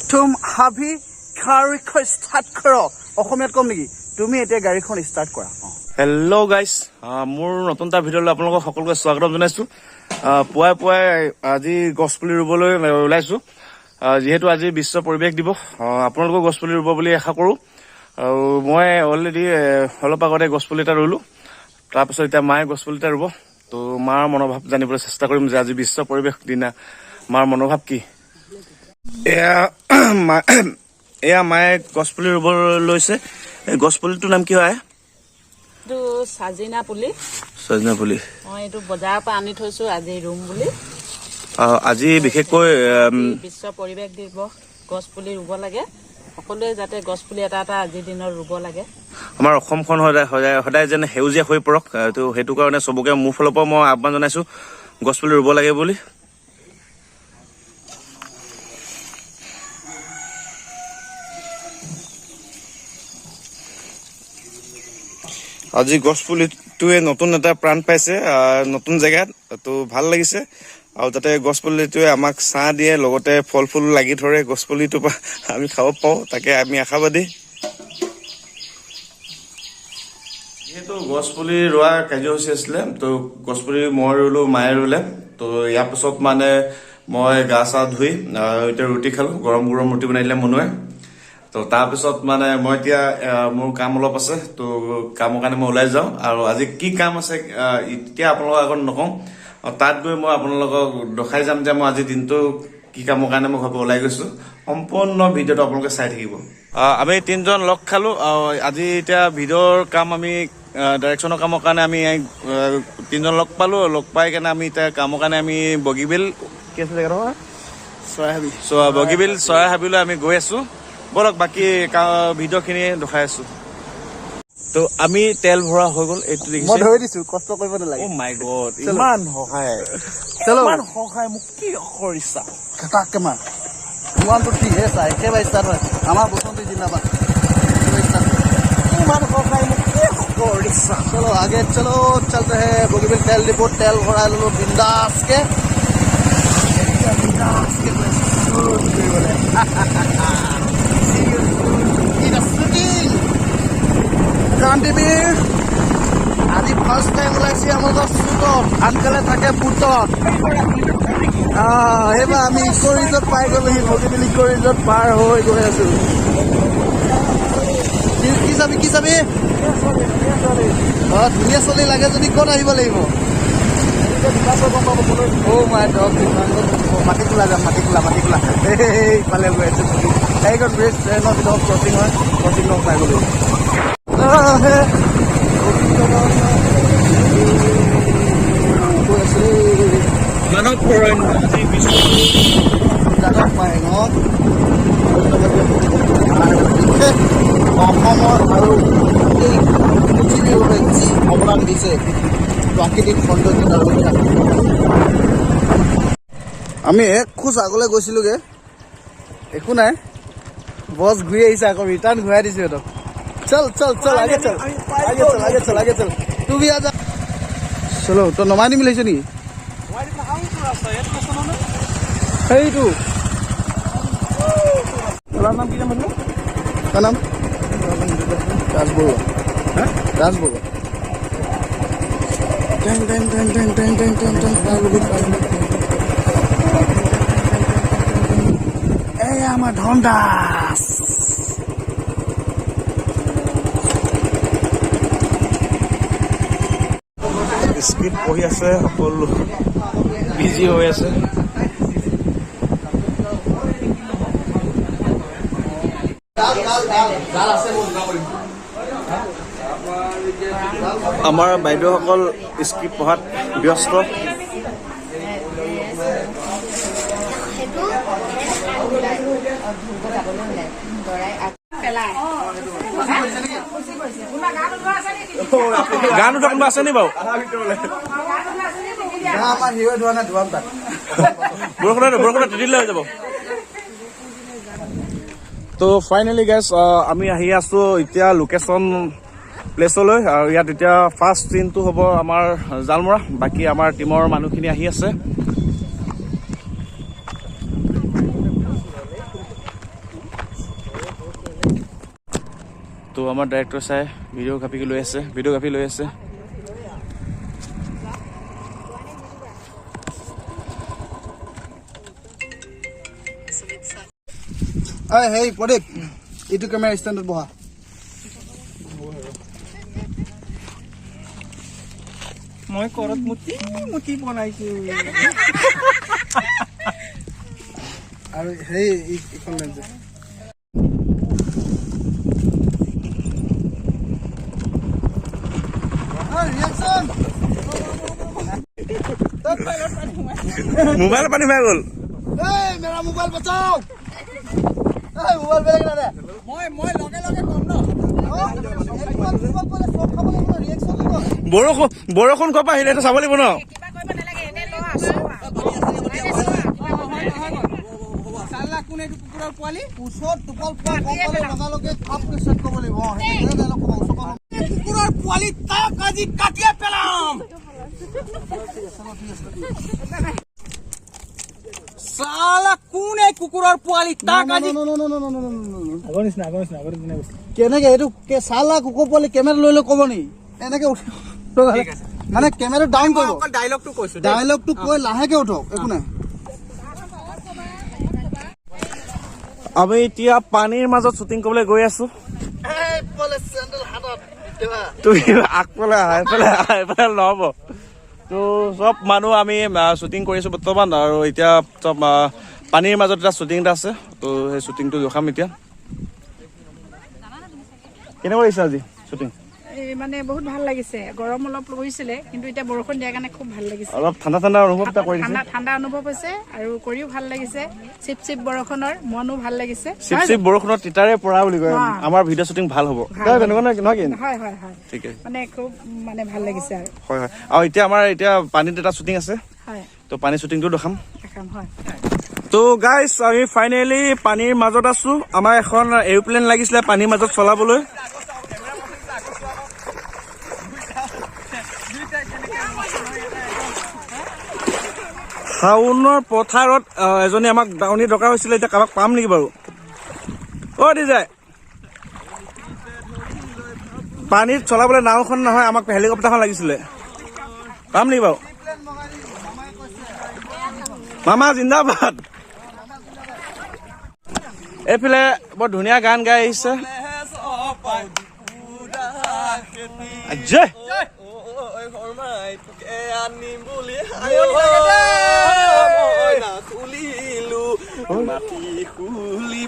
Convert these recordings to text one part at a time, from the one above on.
तुम अभी गाड़ी को स्टार्ट करो অসমীয়াত কম নেকি তুমি এতিয়া গাড়ীখন স্টাৰ্ট কৰা হেল্ল' গাইজ মোৰ নতুন এটা ভিডিঅ'লৈ আপোনালোকক সকলোকে স্বাগতম জনাইছো পুৱাই পুৱাই আজি গছপুলি ৰুবলৈ ওলাইছো যিহেতু আজি বিশ্ব পৰিৱেশ দিৱস আপোনালোকক গছপুলি ৰুব বুলি আশা কৰো আৰু মই অলৰেডি অলপ আগতে গছপুলি এটা ৰুলো তাৰপিছত এতিয়া মায়ে গছপুলি এটা ৰুব তো মাৰ মনোভাৱ জানিবলৈ চেষ্টা কৰিম যে আজি বিশ্ব পৰিৱেশ দিনা মাৰ মনোভাৱ কি এয়া মায়ে গছপুলি ৰুব লৈছে গছপুলিটোৰ নাম কি হয় এইটো সাজিনা পুলি এইটো বজাৰৰ পৰা আনি থৈছো আজি ৰুম বুলি আজি বিশেষকৈ বিশ্ব পৰিৱেশ দিৱস গছপুলি ৰুব লাগে সকলোৱে যাতে গছপুলি এটা এটা আজিৰ দিনত ৰুব লাগে আমাৰ অসমখন সদায় যেন সেউজীয়া হৈ পৰক তো সেইটো কাৰণে চবকে মোৰ ফালৰ পৰা মই আহ্বান জনাইছো গছপুলি ৰুব লাগে বুলি আজি গছপুলিটোৱে নতুন এটা প্ৰাণ পাইছে নতুন জেগাত তো ভাল লাগিছে আৰু যাতে গছপুলিটোৱে আমাক ছাঁ দিয়ে লগতে ফল ফুল লাগি ধৰে গছপুলিটোৰ পৰা আমি খাব পাওঁ তাকে আমি আশাবাদী যিহেতু গছপুলি ৰোৱা কাৰ্যসূচী আছিলে তো গছপুলি মই ৰুলো মায়ে ৰুলে তো ইয়াৰ পিছত মানে মই গা চা ধুই এতিয়া ৰুটি খালো গৰম গৰম ৰুটি বনাই দিলে মনুৱে তো তাৰপিছত মানে মই এতিয়া মোৰ কাম অলপ আছে তো কামৰ কাৰণে মই ওলাই যাওঁ আৰু আজি কি কাম আছে এতিয়া আপোনালোকৰ আগত নকওঁ তাত গৈ মই আপোনালোকক দেখাই যাম যে মই আজি দিনটো কি কামৰ কাৰণে মই ঘৰৰ পৰা ওলাই গৈছো সম্পূৰ্ণ ভিডিঅ'টো আপোনালোকে চাই থাকিব আমি তিনিজন লগ খালো আজি এতিয়া ভিডিঅ'ৰ কাম আমি ডাইৰেকশ্যনৰ কামৰ কাৰণে আমি তিনিজন লগ পালো লগ পাই কেনে আমি এতিয়া কামৰ কাৰণে আমি বগীবিল কি আছিলে বগীবিল চৰাই হাবিলৈ আমি গৈ আছো বলক বাকি ভিডিঅ'খিনি দেখাই আছো তো আমি তেল ভৰা হৈ গ'ল এইটো দেখিছে মই ধৰি দিছো কষ্ট কৰিব নালাগে ও মাই গড ইমান সহায় চলো ইমান সহায় মোক কি কৰিছা খটাকে মাৰ ওৱানটো ঠিক হে চাই একেবাৰে ষ্টাৰ্ট হয় আমাৰ বসন্তি জিন্দাবাদ ইমান সহায় মোক কি কৰিছা चलो आगे चलो चलते हैं बोगीबिल तेल डिपो तेल भरा लो बिंदास के কান্তিবীৰ আজি ফাৰ্ষ্ট টাইম ওলাইছে আমালোকৰ চুটত আনকালে থাকে বুটত এইবাৰ আমি ইকো ৰিজৰ্ট পাই গ'লোহি বগীবিল ইকো ৰিজৰ্ট পাৰ হৈ গৈ আছো কি চাবি ধুনীয়া চলি লাগে যদি ক'ত আহিব লাগিব মাটিকোলা যাম মাটিকোলা এইফালে গৈ আছো এইখন ব্ৰিজ ট্ৰেইনৰ ভিতৰত ক্ৰচিং হয় ক্ৰচিং লগ পাই গ'লো অসমৰ আৰু এই পৃথিৱীৰ বাবে যি অৱদান দিছে প্ৰাকৃতিক সৌন্দৰ্যতাৰ ৰক্ষা আমি এক খোজ আগলৈ গৈছিলোগে একো নাই বছ ঘূৰি আহিছে আকৌ ৰিটাৰ্ণ ঘূৰাই দিছো সিহঁতক চল আগে চল তু ভি আজা চলো তই নমাই দিম লাগিছে নেকি সেইটো তোৰ নাম কি নাম কাৰ নাম ৰাজবৰুৱা এই আমাৰ ধন দাস স্ক্ৰিপ্ট পঢ়ি আছে সকলো বিজি হৈ আছে আমাৰ বাইদেউসকল স্ক্ৰিপ্ট পঢ়াত ব্যস্ত গান উঠা কোনোবা আছে নি বাৰু বৰষুণত তিতিলে হৈ যাব তো ফাইনেলি গাইজ আমি আহি আছো এতিয়া লোকেশ্যন প্লেচলৈ আৰু ইয়াত এতিয়া ফাৰ্ষ্ট চিনটো হ'ব আমাৰ জালমৰা বাকী আমাৰ টিমৰ মানুহখিনি আহি আছে তো আমাৰ ডাইৰেক্টৰ চাই ভিডিঅ'গ্ৰাফী লৈ আছে হেই প্ৰদীপ এইটো কেমেৰা ষ্টেণ্ডত বহা মই ঘৰত মুতি বনাইছো আৰু সেই এইখন লেন্স মোবাইল পানী মাৰি গ'ল মেৰা মোবাইল বচাও মোবাইল বেলেগ না দে মই লগে কম ন বৰষুণ ক'ৰ পৰা আহিলে এইটো চাব লাগিব ন চালা কোন এইটো কুকুৰৰ পোৱালি ওচৰত টোপল পোৱা গম পালে লগালগে আপকে চেক কৰিব লাগিব কুকুৰৰ পোৱালি তাক আজি কাটিয়ে পেলাম চালা কোন এই কুকুৰৰ পোৱালি তাক আজি কেনেকে এইটো চালা কুকুৰ পোৱালি কেমেৰা লৈ ক'ব নি এনেকে মানে কেমেৰা ডাউন কৰিব ডাইলগটো কৈছো ডাইলগটো কৈ লাহেকে উঠক একো নাই আমি এতিয়া পানীৰ মাজত শ্বুটিং কৰিবলৈ গৈ আছো তুমি আগফালে এইফালে নহ'ব তো চব মানুহ আমি শ্বুটিং কৰি আছো বৰ্তমান আৰু এতিয়া চব পানীৰ মাজত এটা শ্বুটিং এটা আছে তো সেই শ্বুটিংটো দেখাম এতিয়া কেনেকুৱা লাগিছে আজি শ্বুটিং মানে বহুত ভাল লাগিছে গৰম অলপ পৰিছিলে কিন্তু এতিয়া বৰষুণ দিয়াৰ কাৰণে খুব ভাল লাগিছে অলপ ঠাণ্ডা অনুভৱ এটা কৰি দিছে ঠাণ্ডা অনুভৱ হৈছে আৰু কৰিও ভাল লাগিছে চিপ বৰষুণৰ মনো ভাল লাগিছে চিপ বৰষুণৰ তিতাৰে পৰা বুলি কয় আমাৰ ভিডিঅ' শ্বুটিং ভাল হ'ব তেনেকুৱা নহয় কি হয় ঠিক আছে মানে খুব মানে ভাল লাগিছে আৰু হয় আৰু এতিয়া আমাৰ পানীত এটা শ্বুটিং আছে হয় তো পানী শ্বুটিংটো দেখাম হয় তো গাইজ আমি ফাইনেলি পানীৰ মাজত আছো আমাৰ এখন এৰোপ্লেন লাগিছিলে পানীৰ মাজত চলাবলৈ শাওনৰ পথাৰত এজনী আমাক দাৱনী দৰকাৰ হৈছিলে এতিয়া কাৰোবাক পাম নেকি বাৰু দিজাই পানীত চলাবলৈ নাওখন নহয় আমাক হেলিকপ্টাৰখন লাগিছিলে পাম নেকি বাৰু মামা জিন্দাবাদ এইফালে বৰ ধুনীয়া গান গাই আহিছে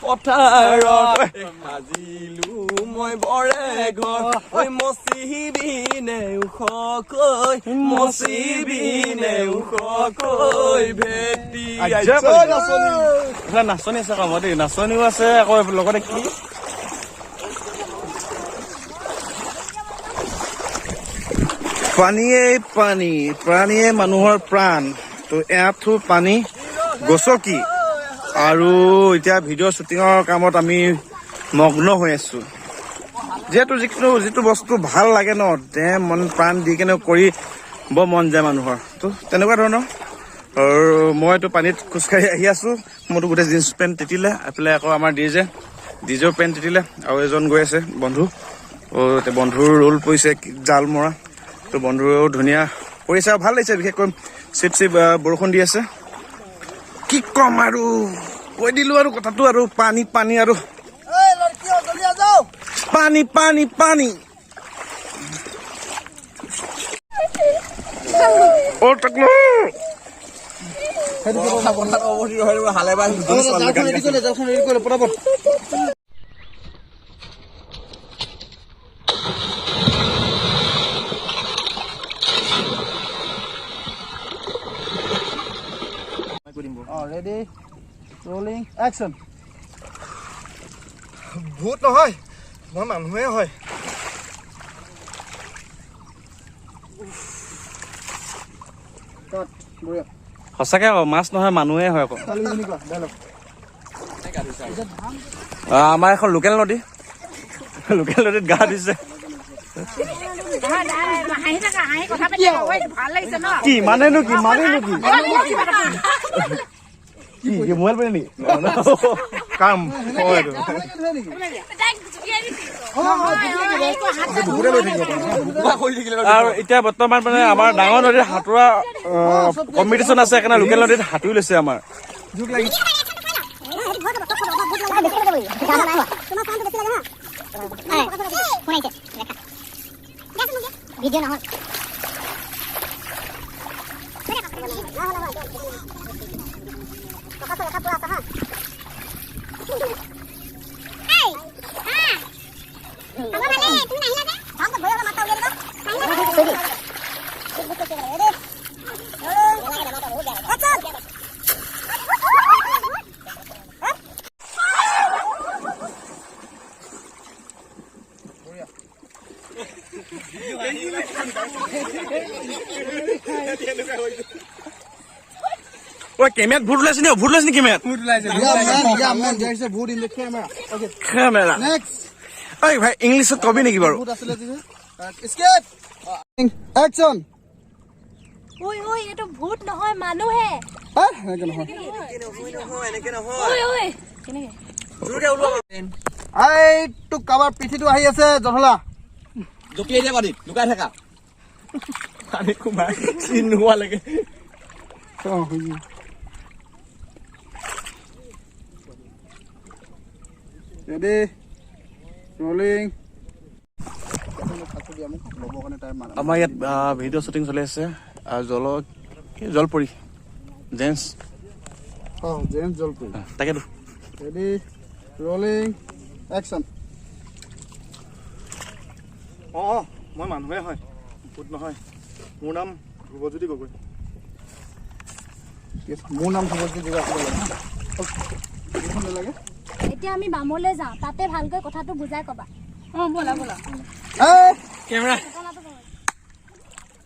পথাৰত সাজিলো মই বৰে ঘৰ মচিবিনে ওখকৈ ভেটি নাচনী আছে কাম দেই নাচনীও আছে আকৌ লগতে কি পানীয়ে মানুহৰ প্ৰাণ তো এয়াতো পানী গছকি আৰু এতিয়া ভিডিঅ' শ্বুটিঙৰ কামত আমি মগ্ন হৈ আছো যিহেতু যিটো বস্তু ভাল লাগে ন মন প্ৰাণ দি কেনে কৰিব মন যায় মানুহৰ তো তেনেকুৱা ধৰণৰ আৰু মইতো পানীত খোজকাঢ়ি আহি আছো মোৰতো গোটেই জিন্স পেণ্ট তিতিলে এইফালে আকৌ আমাৰ ডিজেৰ পেণ্ট তিতিলে আৰু এজন গৈ আছে বন্ধু বন্ধুৰ ৰোল পৰিছে জাল মৰা তো বন্ধুৰেও ধুনীয়া কৰিছে আৰু ভাল লাগিছে বিশেষকৈ চিপ বৰষুণ দি আছে কি কম আৰু কৈ দিলো আৰু কথাটো আৰু পানী আৰু পানী ৰেডি ৰোলিং একশ্যন ভূত নহয় মই মানুহে হয় সঁচাকে মাছ নহয় মানুহে হয় আকৌ আমাৰ এখন লোকেল নদীত গা ধুইছে কি মানেনো কি মোবাইল পানী নেকি কাম হয় এইটো। আৰু এতিয়া বৰ্তমান মানে আমাৰ ডাঙৰ নদীত সাঁতোৰা কম্পিটিশ্যন আছে, সেইকাৰণে লোকেল নদীত সাঁতুৰি লৈছে আমাৰ। ঐ কেমেৰাত ভূত ওলাইছে নি? ভূত ওলাইছে নি কেমেৰাত? Yeah, man, there is a wood in the camera. Okay, camera next. ঐ ভাই ইংলিছত কবি নেকি বাৰু? Wood আছিলে যে। Escape. Action. ঐ ঐ এইটো ভূত নহয় মানুহে। এনেকে নহয়। ঐ ঐ কেনেকে তোক কাৰোবাৰ পিঠিটো আহি আছে জধলা। জপিয়াই দিয়া পানীত লুকাই থাকা। পানী সোমাই চিন নোহোৱা লাগে। Ready, rolling. আমাৰ ইয়াত ভিডিঅ' শ্বুটিং চলি আছে। জলপৰি জেন্স জেমছ জলপুৰ। তাকেতো Ready, rolling, action. মই মানুহে হয়, ভূত নহয়। মোৰ নাম ধ্ৰুৱজ্যোতি গগৈ। মোৰ নাম শুভজ্যোতি যোগা লাগে। এতিয়া আমি বামলৈ যাওঁ, তাতে ভালকৈ কথাটো বুজাই কবা। ব'লা ব'লা। কেমেৰা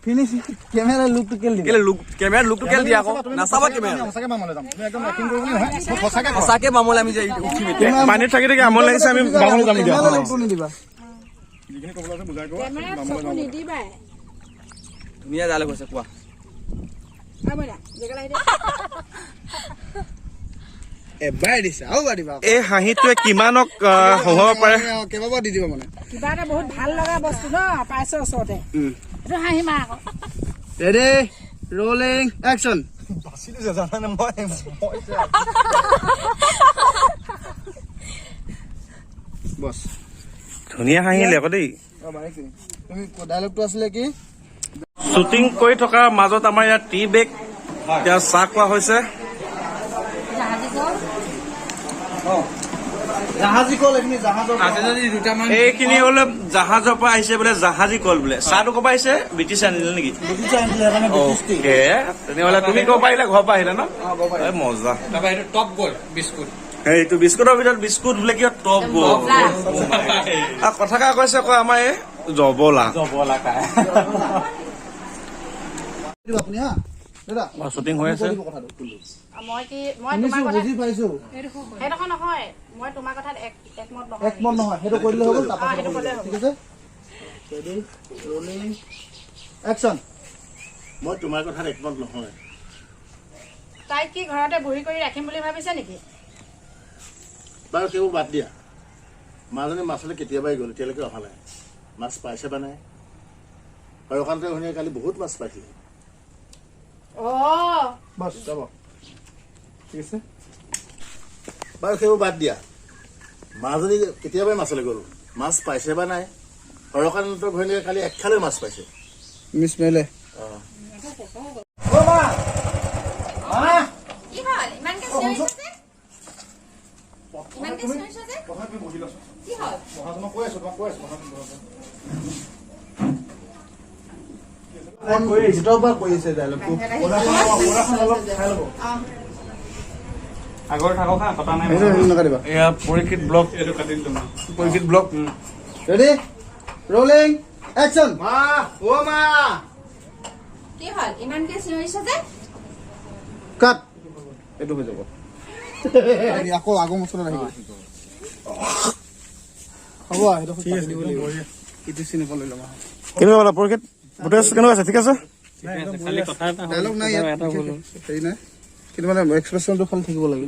ফিনিশ কেমেৰা লুকটো কেল দিবা। কেলে কেমেৰাৰ লুকটো কেলে দিয়া আকৌ? নাচাবা কেমেৰা। সঁচাকে মামলে যাম। তুমি একদম এক্টিং কৰিব নহয়। সঁচাকে সঁচাকে মামলে আমি যাই উঠিম এতিয়া। পানীত থাকি থাকি আমনি লাগিছে, আমি বামলৈ যাম নেকি? কেমেৰা লুকটো নিদিবা। কেমেৰাত চকু নিদিবাই। ধুনীয়া জালে কৈছে কোৱা। এবাৰ দিছে আৰু বাৰ দিবা। এই হাঁহিটোৱে কিমানক হহুৱাব পাৰে? কেইবাবাৰ দি দিবা মানে। কিবা এটা বহুত ভাল লগা বস্তু ন পাইছো ওচৰতে, এইটো হাঁহি মাৰ আকৌ। Ready, rolling, action. বছ ধুনীয়া হাঁহিলে আকৌ দেই। তুমি ডাইলগটো আছিলে কি? শ্বুটিং কৰি থকাৰ মাজত আমাৰ ইয়াত টি বেগ, এতিয়া চাহ খোৱা হৈছে। জাহাজী কল এইখিনি জাহাজৰ এইখিনি হলে জাহাজৰ পৰা আহিছে বোলে, জাহাজী কল বোলে। চাহটো ক'ৰ পৰা আহিছে? ব্ৰিটিছ আনিলে নেকি? অ'কে, তেনেহলে তুমি ক'ব পাৰিলা, ঘৰৰ পৰা আহিলা ন? এই মজা। টপ গ'ল বিস্কুট। এইটো বিস্কুটৰ ভিতৰত বিস্কুট বোলে কিয় টপ গ'ল। কথাষাৰ কৈছে আকৌ আমাৰ এই জবলা। আপুনি হা দাদা শ্বুটিং হৈ আছে। মই তোমাৰ কথা বুজি পাইছো। সেইডোখৰ নহয়, মই তোমাৰ কথাত একমত নহয়। একমত নহয়, সেইটো কৰি দিলে হৈ গ'ল। সেইটো কৰিলে হ'ব। ঠিক আছে, ৰেডি, ৰোলিং, একশ্যন। মই তোমাৰ কথাত একমত নহয়। তাইক কি ঘৰতে বহি কৰি ৰাখিম বুলি ভাবিছে নেকি? বাৰু সেইবোৰ বাদ দিয়া। মাজনী মাছলৈ কেতিয়াবাই গ'ল, এতিয়ালৈকে অহা নাই। মাছ পাইছে বা নাই? হৰকান্তে শুনিয়ে কালি বহুত মাছ পাইছিলে। বছ যাব, ঠিক আছে। বাৰু সেইবোৰ বাদ দিয়া। মাজনী কেতিয়াবাই মাছলৈ গ'ল, মাছ পাইছে বা নাই? হৰকান্তৰ ঘৈণীয়ে কালি একখালে মাছ পাইছে। মিছ মেলে আগৰ থাকক হা, কথা নাই। নকাটিবা। এয়া পৰীক্ষিত ব্লক, পৰীক্ষিত ব্লক। Ready, rolling, action. কি হ'ল ইমানকে চিঞৰিছ যে? কাট, এইটো হৈ যাব। আকৌ আগৰ মচলা আহিব। হ'ব সেইটো দিব লাগিব। ইটো চিনি পালে ল'ম। কেনেকুৱা হ'ল পৰীক্ষিত? ফুটেজ কেনেকুৱা আছে? ঠিক আছে। ডাইলগ নাই ইয়াত, হেৰি নাই, কিন্তু মানে এক্সপ্ৰেছনটো খালি থাকিব লাগে।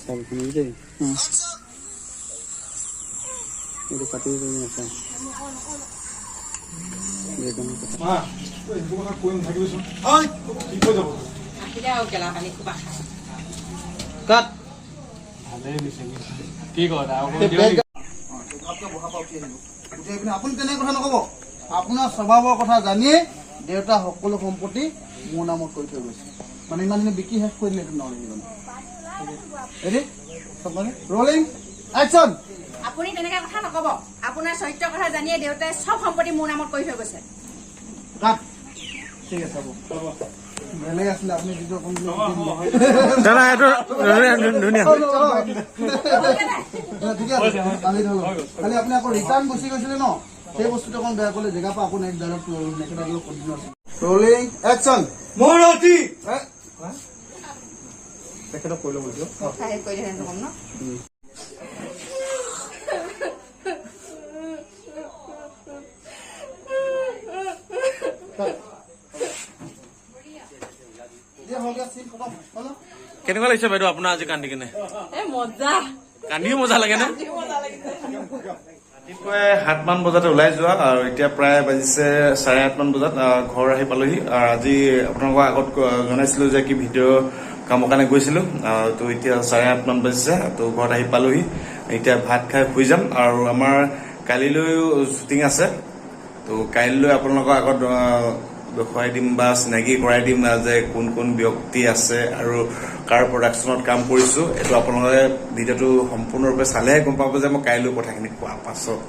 চালখিনি দেই এইটো কাটি কৰি আছে কাট আপুনি তেনে কথা নকব আপোনাৰ স্বভাৱৰ কথা জানিয়ে দেউতা সকলো সম্পত্তি মোৰ নামত কৰি থৈ গৈছে মানে ইমানখিনি বিক্ৰী শেষ কৰি দিলে ৰলিং একচন আপুনি তেনেকে কথা নকব আপোনাৰ চৰিত্ৰৰ কথা জানিয়ে দেউতাই চব সম্পত্তি মোৰ নামত কৰি থৈ গৈছে কাট ঠিক আছে হ'ব বেলেগ আছিলে আপুনি যিটো দাদা এইটো ধুনীয়া ঠিক আছে খালি আপুনি আকৌ ৰিটাৰ্ণ গুচি গৈছিলে ন সেই বস্তুটো অকণ বেয়া কৰিলে জেগাৰ পৰা আকৌ নেক্সট ডাইৰেক্ট কণ্টিনিউ আছে ৰলিং একচন মোৰ অতি তেখেতক কৈ ল'ব লাগিব কেনেকুৱা লাগিছে বাইদেউ আপোনাৰ আজি কান্দি কিনে মজা কান্দিও মজা লাগে নে ৰাতিপুৱাই 7 মান বজাতে ওলাই যোৱা আৰু এতিয়া প্ৰায় বাজিছে 8:30 মান বজাত ঘৰ আহি পালোহি আৰু আজি আপোনালোকৰ আগত জনাইছিলো যে কি ভিডিঅ' কামৰ কাৰণে গৈছিলো তো এতিয়া 8:30 মান বাজিছে তো ঘৰত আহি পালোহি এতিয়া ভাত খাই শুই যাম আৰু আমাৰ কালিলৈও শ্বুটিং আছে তো কাইলৈ আপোনালোকৰ আগত দেখুৱাই দিম বা চিনাকি কৰাই দিম যে কোন কোন ব্যক্তি আছে আৰু কাৰ প্ৰডাকশ্যনত কাম কৰিছো এইটো আপোনালোকে ভিডিঅ'টো সম্পূৰ্ণৰূপে চালেহে গম পাব যে মই কাইলৈ কথাখিনি কোৱা পাছত